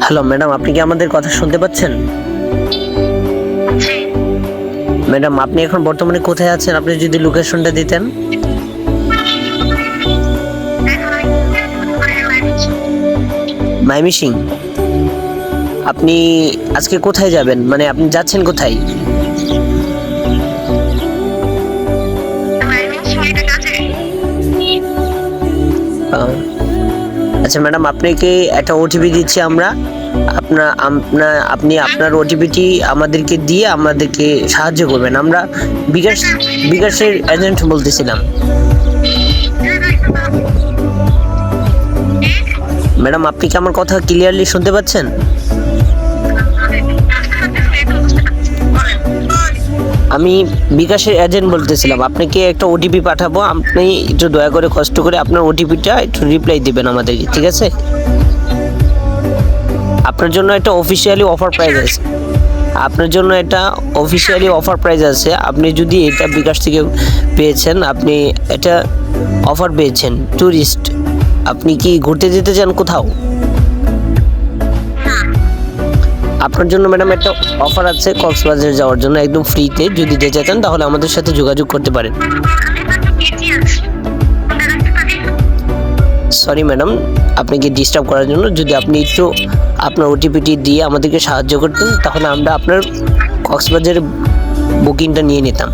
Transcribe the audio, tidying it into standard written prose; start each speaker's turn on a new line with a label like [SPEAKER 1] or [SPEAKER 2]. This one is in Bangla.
[SPEAKER 1] হ্যালো ম্যাডাম, আপনি কি আমাদের কথা শুনতে পাচ্ছেন?
[SPEAKER 2] জি।
[SPEAKER 1] ম্যাডাম, আপনি এখন বর্তমানে কোথায় আছেন? আপনি যদি লোকেশনটা দিতেন। ময়মনসিং। আপনি আজকে কোথায় যাবেন, মানে আপনি যাচ্ছেন কোথায়? আহ, আচ্ছা ম্যাডাম, আপনাকে একটা ওটিপি দিচ্ছি আমরা। আপনি আপনার ওটিপিটি আমাদেরকে দিয়ে আমাদেরকে সাহায্য করবেন। আমরা বিকাশের এজেন্ট বলতেছিলাম। ম্যাডাম, আপনি কি আমার কথা ক্লিয়ারলি শুনতে পাচ্ছেন? আমি বিকাশের এজেন্ট বলতেছিলাম, আপনাকে একটা ওটিপি পাঠাবো। আপনি একটু দয়া করে কষ্ট করে আপনার ওটিপিটা একটু রিপ্লাই দিবেন আমাদেরকে, ঠিক আছে? আপনার জন্য একটা অফিসিয়ালি অফার প্রাইস আছে। আপনি যদি এটা বিকাশ থেকে পেয়েছেন, আপনি এটা অফার পেয়েছেন ট্যুরিস্ট। আপনি কি ঘুরতে যেতে চান কোথাও? আপনার জন্য ম্যাডাম একটা অফার আছে কক্সবাজার যাওয়ার জন্য, একদম ফ্রিতে। যদি যেতে চান তাহলে আমাদের সাথে যোগাযোগ করতে পারেন। সরি ম্যাডাম, আপনাকে ডিস্টার্ব করার জন্য। যদি আপনি একটু আপনার ওটিপিটি দিয়ে আমাদেরকে সাহায্য করতেন, তাহলে আমরা আপনার কক্সবাজারের বুকিংটা নিয়ে নিতাম।